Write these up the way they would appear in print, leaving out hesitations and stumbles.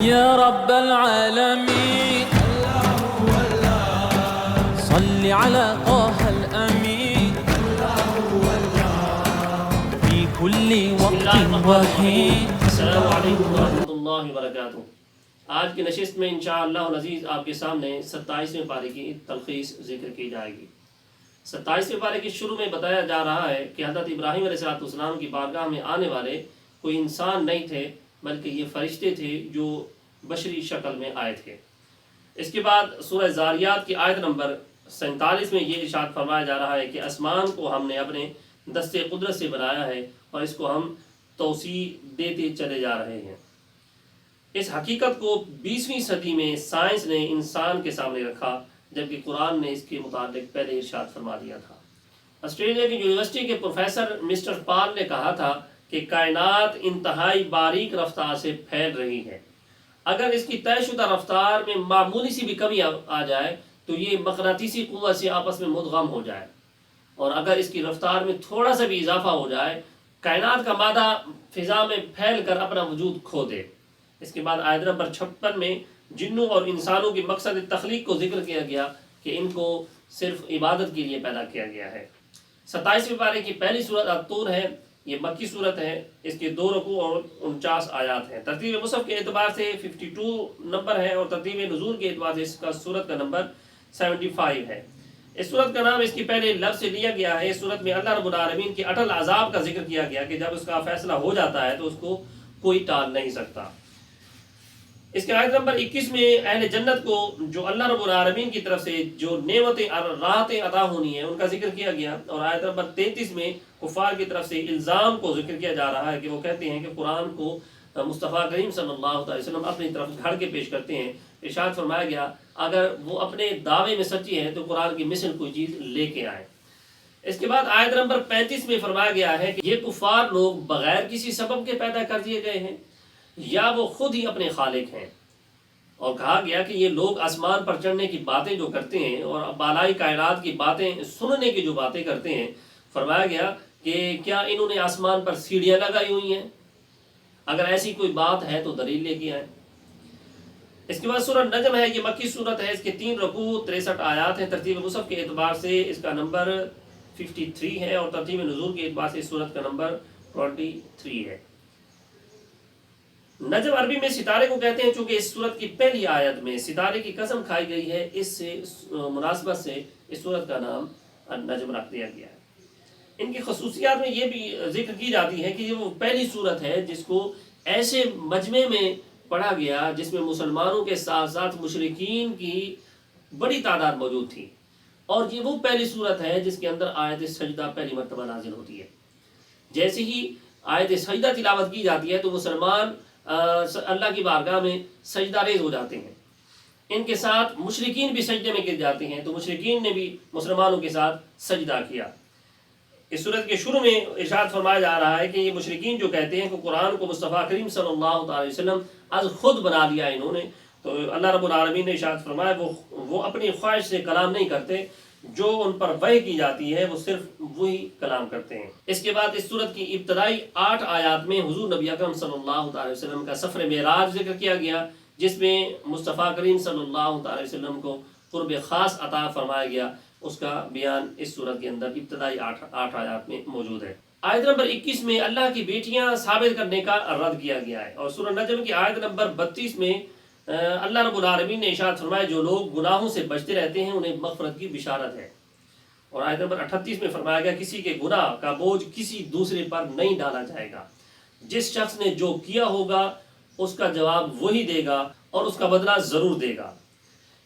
يا رب العالمين صل على طه الأمين في كل وقت وحين. السلام علیکم ورحمۃ اللہ وبرکاتہ۔ آج کی نشست میں انشاءاللہ العزیز آپ کے سامنے 27ویں پارے کی تلخیص ذکر کی جائے گی۔ 27ویں پارے کے شروع میں بتایا جا رہا ہے کہ حضرت ابراہیم علیہ السلام کی بارگاہ میں آنے والے کوئی انسان نہیں تھے، بلکہ یہ فرشتے تھے جو بشری شکل میں آئے تھے۔ اس کے بعد سورہ زاریات کی آیت نمبر 47 میں یہ ارشاد فرمایا جا رہا ہے کہ آسمان کو ہم نے اپنے دستے قدرت سے بنایا ہے اور اس کو ہم توسیع دیتے چلے جا رہے ہیں۔ اس حقیقت کو 20ویں صدی میں سائنس نے انسان کے سامنے رکھا، جبکہ قرآن نے اس کے متعلق پہلے ارشاد فرما دیا تھا۔ آسٹریلیا کی یونیورسٹی کے پروفیسر مسٹر پال نے کہا تھا کہ کائنات انتہائی باریک رفتار سے پھیل رہی ہے۔ اگر اس کی طے شدہ رفتار میں معمولی سی بھی کمی آ جائے تو یہ مقناطیسی قوت سے آپس میں مدغم ہو جائے، اور اگر اس کی رفتار میں تھوڑا سا بھی اضافہ ہو جائے کائنات کا مادہ فضا میں پھیل کر اپنا وجود کھو دے۔ اس کے بعد آیت نمبر 56 میں جنوں اور انسانوں کی مقصد تخلیق کو ذکر کیا گیا کہ ان کو صرف عبادت کے لیے پیدا کیا گیا ہے۔ 27ویں پارے کی پہلی سورت الطور ہے، یہ مکی صورت ہے، اس کے 2 رکوع اور 49 آیات ہیں۔ ترتیب مصحف کے اعتبار سے 52 نمبر ہے اور ترتیب نزول کے اعتبار سے اس کا سورت کا نمبر 75 ہے۔ اس سورت کا نام اس کی پہلے لفظ سے لیا گیا ہے۔ اس سورت میں اللہ رب العالمین کی اٹل عذاب کا ذکر کیا گیا کہ جب اس کا فیصلہ ہو جاتا ہے تو اس کو کوئی ٹال نہیں سکتا۔ اس کے آیت نمبر 21 میں اہل جنت کو جو اللہ رب العالمین کی طرف سے جو نعمتیں راحتیں عطا ہونی ہیں ان کا ذکر کیا گیا، اور آیت نمبر 33 میں کفار کی طرف سے الزام کو ذکر کیا جا رہا ہے کہ وہ کہتے ہیں کہ قرآن کو مصطفیٰ کریم صلی اللہ علیہ وسلم اپنی طرف گھڑ کے پیش کرتے ہیں۔ ارشاد فرمایا گیا اگر وہ اپنے دعوے میں سچی ہیں تو قرآن کی مثل کوئی چیز لے کے آئیں۔ اس کے بعد آیت نمبر 35 میں فرمایا گیا ہے کہ یہ کفار لوگ بغیر کسی سبب کے پیدا کر دیے گئے ہیں یا وہ خود ہی اپنے خالق ہیں، اور کہا گیا کہ یہ لوگ آسمان پر چڑھنے کی باتیں جو کرتے ہیں اور بالائی کائنات کی باتیں سننے کی جو باتیں کرتے ہیں، فرمایا گیا کہ کیا انہوں نے آسمان پر سیڑھیاں لگائی ہوئی ہیں؟ اگر ایسی کوئی بات ہے تو دلیل لے کے آئیں۔ اس کے بعد سورہ نجم ہے، یہ مکی صورت ہے، اس کے 3 رکوع 63 آیات ہیں۔ ترتیب مصحف کے اعتبار سے اس کا نمبر 53 ہے اور ترتیب نزول کے اعتبار سے اس سورت کا نمبر 23 ہے۔ نجم عربی میں ستارے کو کہتے ہیں، چونکہ اس سورت کی پہلی آیت میں ستارے کی قسم کھائی گئی ہے، اس سے مناسبت سے اس سورت کا نام نجم رکھ دیا گیا ہے۔ ان کی خصوصیات میں یہ بھی ذکر کی جاتی ہے کہ یہ وہ پہلی سورت ہے جس کو ایسے مجمع میں پڑھا گیا جس میں مسلمانوں کے ساتھ ساتھ مشرکین کی بڑی تعداد موجود تھی، اور یہ وہ پہلی سورت ہے جس کے اندر آیت سجدہ پہلی مرتبہ نازل ہوتی ہے۔ جیسے ہی آیت سجدہ تلاوت کی جاتی ہے تو مسلمان اللہ کی بارگاہ میں سجدہ ریز ہو جاتے ہیں، ان کے ساتھ مشرکین بھی سجدے میں گر جاتے ہیں، تو مشرکین نے بھی مسلمانوں کے ساتھ سجدہ کیا۔ اس سورت کے شروع میں ارشاد فرمایا جا رہا ہے کہ یہ مشرکین جو کہتے ہیں کہ قرآن کو مصطفیٰ کریم صلی اللہ علیہ وسلم از خود بنا لیا انہوں نے، تو اللہ رب العالمین نے ارشاد فرمایا وہ اپنی خواہش سے کلام نہیں کرتے، جو ان پر وحی کی جاتی ہے وہ صرف وہی کلام کرتے ہیں۔ اس کے بعد اس سورت کی ابتدائی 8 آیات میں حضور نبی اکرم صلی اللہ علیہ وسلم کا سفر معراج ذکر کیا گیا، جس میں مصطفیٰ کریم صلی اللہ علیہ وسلم کو قرب خاص عطا فرمایا گیا۔ اس کا بیان اس سورت کے اندر ابتدائی 8 آیات میں موجود ہے۔ آیت نمبر 21 میں اللہ کی بیٹیاں ثابت کرنے کا رد کیا گیا ہے، اور سورہ نجم کی آیت نمبر 32 میں اللہ رب العالمین نے ارشاد فرمایا جو لوگ گناہوں سے بچتے رہتے ہیں انہیں مغفرت کی بشارت ہے، اور آیت نمبر 38 میں فرمایا گیا کسی کے گناہ کا بوجھ کسی دوسرے پر نہیں ڈالا جائے گا، جس شخص نے جو کیا ہوگا اس کا جواب وہی دے گا اور اس کا بدلہ ضرور دے گا۔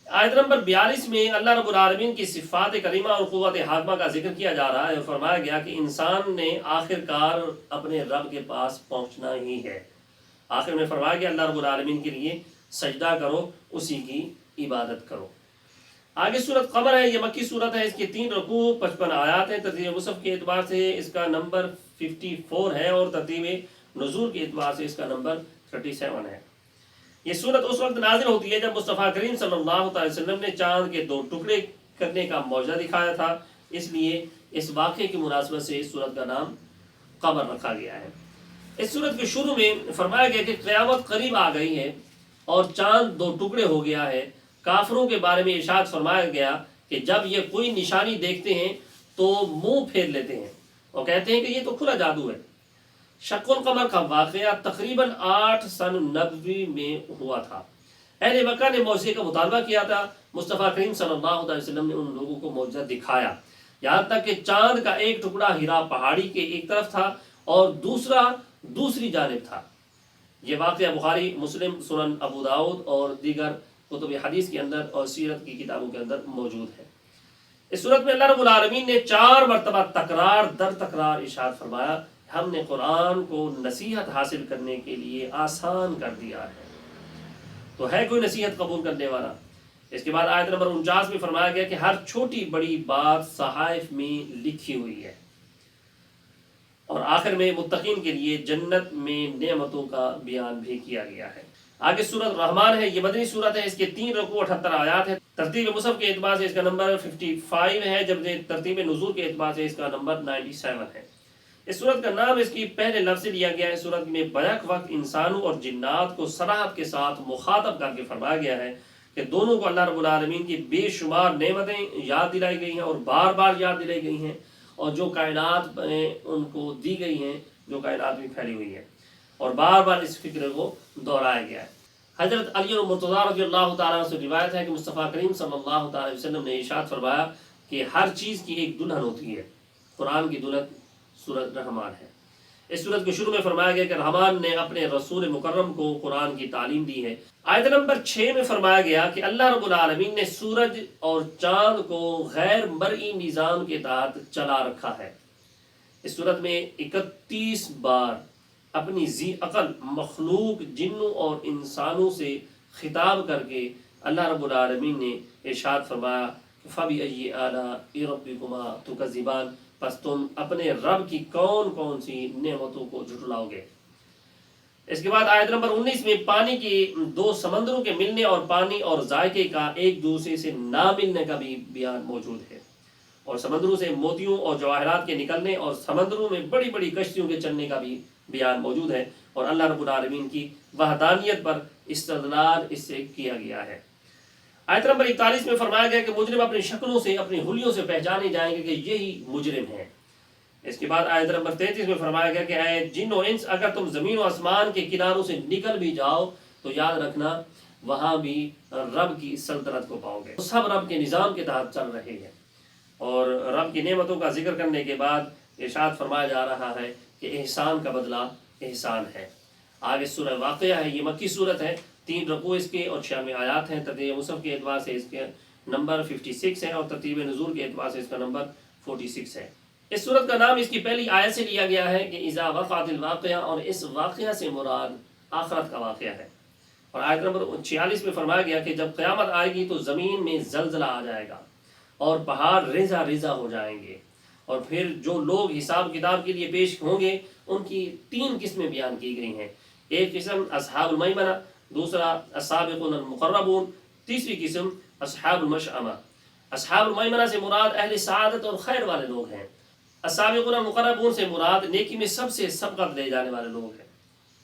آیت نمبر 42 میں اللہ رب العالمین کی صفات کریمہ اور قوت حاکمہ کا ذکر کیا جا رہا ہے، اور فرمایا گیا کہ انسان نے آخر کار اپنے رب کے پاس پہنچنا ہی ہے۔ آخر میں فرمایا گیا اللہ رب العالمین کے لیے سجدہ کرو، اسی کی عبادت کرو۔ آگے سورت قمر ہے، یہ مکی صورت ہے، اس کے 3 رکوع 55 آیات ہیں۔ ترتیب مصحف کے اعتبار سے اس کا نمبر 54 ہے اور ترتیب نزول کے اعتبار سے اس کا نمبر 37 ہے۔ یہ سورت اس وقت نازل ہوتی ہے جب مصطفیٰ کریم صلی اللہ علیہ وسلم نے چاند کے 2 ٹکڑے کرنے کا معجزہ دکھایا تھا، اس لیے اس واقعے کی مناسبت سے اس سورت کا نام قمر رکھا گیا ہے۔ اس سورت کے شروع میں فرمایا گیا کہ قیامت قریب آ گئی ہے، اور چاند دو ٹکڑے ہو گیا ہے۔ کافروں کے بارے میں ارشاد فرمایا گیا کہ جب یہ کوئی نشانی دیکھتے ہیں تو منہ پھیر لیتے ہیں اور کہتے ہیں کہ یہ تو کھلا جادو ہے۔ شق القمر کا واقعہ تقریباً 8 سن نبوی میں ہوا تھا۔ اہل مکہ نے معجزے کا مطالبہ کیا تھا، مصطفیٰ کریم صلی اللہ علیہ وسلم نے ان لوگوں کو معجزہ دکھایا، یہاں تک کہ چاند کا ایک ٹکڑا ہرا پہاڑی کے ایک طرف تھا اور دوسرا دوسری جانب تھا۔ یہ واقعہ بخاری، مسلم، سنن ابو داؤد اور دیگر کتب حدیث کے اندر اور سیرت کی کتابوں کے اندر موجود ہے۔ اس صورت میں اللہ رب العالمین نے 4 مرتبہ تکرار در تکرار ارشاد فرمایا، ہم نے قرآن کو نصیحت حاصل کرنے کے لیے آسان کر دیا ہے، تو ہے کوئی نصیحت قبول کرنے والا؟ اس کے بعد آیت نمبر 49 میں فرمایا گیا کہ ہر چھوٹی بڑی بات صحائف میں لکھی ہوئی ہے، اور آخر میں متقین کے لیے جنت میں نعمتوں کا بیان بھی کیا گیا ہے۔ آگے سورۃ رحمان ہے، یہ مدنی سورت ہے، اس کے 3 رکوع 78 آیات ہے۔ ترتیب مصحف کے اعتبار سے اس کا نمبر 55 ہے، جبکہ ترتیب نزول کے اعتبار سے اس کا نمبر 97 ہے۔ اس سورت کا نام اس کی پہلے لفظ سے لیا گیا ہے۔ سورت میں بیک وقت انسانوں اور جنات کو صراحت کے ساتھ مخاطب کر کے فرمایا گیا ہے کہ دونوں کو اللہ رب العالمین کی بے شمار نعمتیں یاد دلائی گئی ہیں اور بار بار یاد دلائی گئی ہیں، اور جو کائنات ان کو دی گئی ہیں، جو کائنات میں پھیلی ہوئی ہے، اور بار بار اس فکر کو دہرایا گیا ہے۔ حضرت علی مرتضیٰ رضی اللہ تعالیٰ سے روایت ہے کہ مصطفیٰ کریم صلی اللہ تعالیٰ وسلم نے ارشاد فرمایا کہ ہر چیز کی ایک دلہن ہوتی ہے، قرآن کی دلہن سورۃ رحمان ہے۔ اس سورت کے شروع میں فرمایا گیا کہ رحمان نے اپنے رسول مکرم کو قرآن کی تعلیم دی ہے۔ آیت نمبر 6 میں فرمایا گیا کہ اللہ رب العالمین نے سورج اور چاند کو غیر مرئی نظام کے تحت چلا رکھا ہے۔ اس سورت میں 31 بار اپنی ذی عقل مخلوق جنوں اور انسانوں سے خطاب کر کے اللہ رب العالمین نے ارشاد فرمایا فَبِأَيِّ آلَاءِ رَبِّكُمَا تُكَذِّبَانِ، پس تم اپنے رب کی کون کون سی نعمتوں کو جھٹلاؤ گے۔ اس کے بعد آیت نمبر 19 میں پانی کی 2 سمندروں کے ملنے اور پانی اور ذائقے کا ایک دوسرے سے نہ ملنے کا بھی بیان موجود ہے، اور سمندروں سے موتیوں اور جواہرات کے نکلنے اور سمندروں میں بڑی بڑی کشتیوں کے چلنے کا بھی بیان موجود ہے، اور اللہ رب العالمین کی وحدانیت پر استدلال اس سے کیا گیا ہے۔ آیت نمبر 41 میں فرمایا گیا کہ مجرم اپنی شکلوں سے، اپنی حلیوں سے پہچانے جائیں گے کہ یہی مجرم ہیں۔ اس کے بعد آیت نمبر 33 میں فرمایا گیا کہ اے جن و انس، اگر تم زمین و آسمان کے کناروں سے نکل بھی جاؤ تو یاد رکھنا وہاں بھی رب کی سلطنت کو پاؤ گے۔ سب رب کے نظام کے تحت چل رہے ہیں، اور رب کی نعمتوں کا ذکر کرنے کے بعد ارشاد فرمایا جا رہا ہے کہ احسان کا بدلہ احسان ہے۔ آگے سورہ واقعہ ہے، یہ مکی صورت ہے، 3 رکوع اس کے اور 96 آیات ہیں۔ ترتیب مصحف کے اعتبار سے اس کے نمبر 56 ہے، اور ترتیب نزول کے اعتبار سے اس کا نمبر 46 ہے۔ اس سورت کا نام اس کی پہلی آیت سے لیا گیا ہے کہ اذا وقعت الواقعہ، اور اس واقعہ سے مراد آخرت کا واقعہ ہے۔ اور آیت نمبر 46 میں فرمایا گیا کہ جب قیامت آئے گی تو زمین میں زلزلہ آ جائے گا اور پہاڑ ریزہ ریزہ ہو جائیں گے، اور پھر جو لوگ حساب کتاب کے لیے پیش ہوں گے ان کی 3 قسمیں بیان کی گئی ہیں۔ ایک قسم اصحاب المیمنہ، دوسرا السابقون المقربون، تیسری قسم اصحاب المشأمہ۔ اصحاب المیمنہ سے مراد اہل سعادت اور خیر والے لوگ ہیں۔ السابقون المقربون سے مراد نیکی میں سب سے سبقت لے جانے والے لوگ ہیں،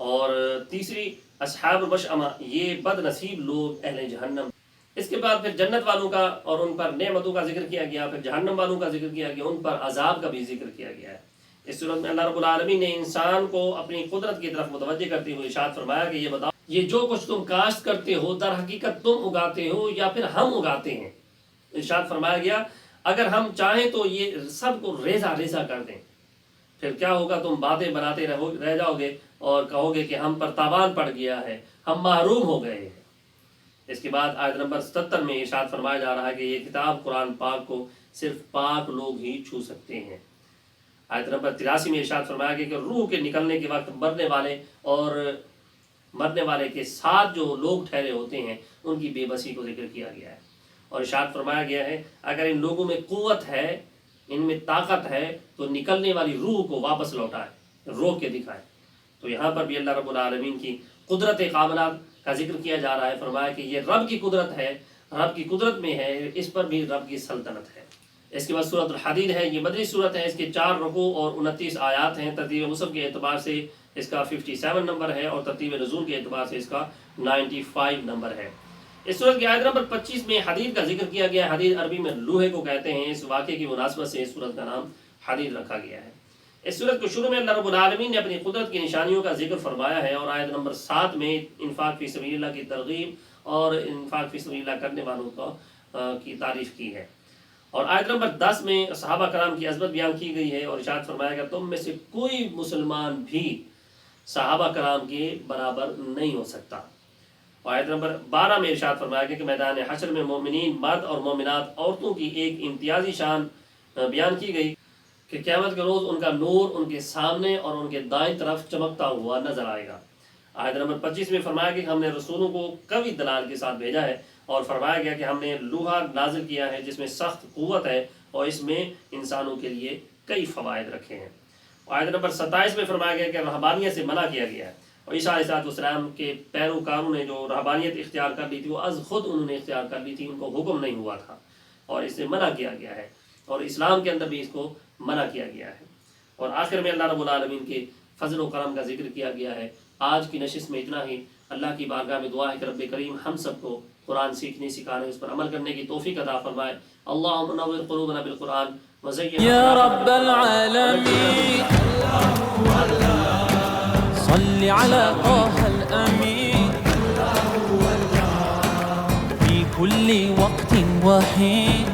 اور تیسری اصحاب المشأمہ، یہ بد نصیب لوگ اہل جہنم۔ اس کے بعد پھر جنت والوں کا اور ان پر نعمتوں کا ذکر کیا گیا، پھر جہنم والوں کا ذکر کیا گیا، ان پر عذاب کا بھی ذکر کیا گیا ہے۔ اس صورت میں اللہ رب العالمین نے انسان کو اپنی قدرت کی طرف متوجہ کرتے ہوئے ارشاد فرمایا کہ یہ بتاؤ، یہ جو کچھ تم کاشت کرتے ہو در حقیقت تم اگاتے ہو یا پھر ہم اگاتے ہیں؟ ارشاد فرمایا گیا اگر ہم چاہیں تو یہ سب کو ریزہ ریزہ کر دیں، پھر کیا ہوگا؟ تم باتیں بناتے رہ جاؤ گے اور کہو گے کہ ہم پر تاوان پڑ گیا ہے، ہم محروم ہو گئے ہیں۔ اس کے بعد آیت نمبر 77 میں ارشاد فرمایا جا رہا ہے کہ یہ کتاب قرآن پاک کو صرف پاک لوگ ہی چھو سکتے ہیں۔ آیت نمبر 83 میں ارشاد فرمایا گیا کہ روح کے نکلنے کے وقت مرنے والے اور مرنے والے کے ساتھ جو لوگ ٹھہرے ہوتے ہیں ان کی بے بسی کو ذکر کیا گیا ہے، اور ارشاد فرمایا گیا ہے اگر ان لوگوں میں قوت ہے، ان میں طاقت ہے تو نکلنے والی روح کو واپس لوٹائے، روک کے دکھائے۔ تو یہاں پر بھی اللہ رب العالمین کی قدرت کاملہ کا ذکر کیا جا رہا ہے، فرمایا کہ یہ رب کی قدرت ہے، رب کی قدرت میں ہے، اس پر بھی رب کی سلطنت ہے۔ اس کے بعد سورۃ الحدید ہے، یہ مدنی سورت ہے، اس کے 4 رکوع اور 29 آیات ہیں۔ ترتیب مصحف کے اعتبار سے اس کا 57 نمبر ہے، اور ترتیب نزول کے اعتبار سے اس کا 95 نمبر ہے۔ اس سورت کی آیت نمبر 25 میں حدید کا ذکر کیا گیا ہے۔ حدید عربی میں لوہے کو کہتے ہیں۔ اس واقعے کی مناسبت سے اس سورت کا نام حدید رکھا گیا ہے۔ اس سورت کو شروع میں اللہ رب العالمین نے اپنی قدرت کی نشانیوں کا ذکر فرمایا ہے، اور آیت نمبر 7 میں انفاق فی سبیل اللہ کی ترغیب اور انفاق فی سبیل اللہ کرنے والوں کی تعریف کی ہے، اور آیت نمبر 10 میں صحابہ کرام کی عظمت بیان کی گئی ہے، اور ارشاد فرمایا گیا تم میں سے کوئی مسلمان بھی صحابہ کرام کے برابر نہیں ہو سکتا۔ اور آیت نمبر 12 میں ارشاد فرمایا گیا کہ میدان حشر میں مومنین مرد اور مومنات عورتوں کی ایک امتیازی شان بیان کی گئی کہ قیامت کے روز ان کا نور ان کے سامنے اور ان کے دائیں طرف چمکتا ہوا نظر آئے گا۔ آیت نمبر 25 میں فرمایا گیا کہ ہم نے رسولوں کو قوی دلال کے ساتھ بھیجا ہے، اور فرمایا گیا کہ ہم نے لوہا نازل کیا ہے جس میں سخت قوت ہے، اور اس میں انسانوں کے لیے کئی فوائد رکھے ہیں۔ آیت نمبر 27 میں فرمایا گیا کہ رہبانیت سے منع کیا گیا ہے، اور عیسیٰ علیہ السلام کے پیروکاروں نے جو رہبانیت اختیار کر لی تھی وہ از خود انہوں نے اختیار کر لی تھی، ان کو حکم نہیں ہوا تھا، اور اس سے منع کیا گیا ہے، اور اسلام کے اندر بھی اس کو منع کیا گیا ہے۔ اور آخر میں اللہ رب العالمین کے فضل و کرم کا ذکر کیا گیا ہے۔ آج کی نشست میں اتنا ہی۔ اللہ کی بارگاہ میں دعا ہے کہ رب کریم ہم سب کو قرآن سیکھنے سکھانے اس پر عمل کرنے کی توفیق عطا فرمائے۔ اللہم نور قلوبنا بالقرآن وزین يا رب العالمين صل على طه الأمين في كل وقت وحين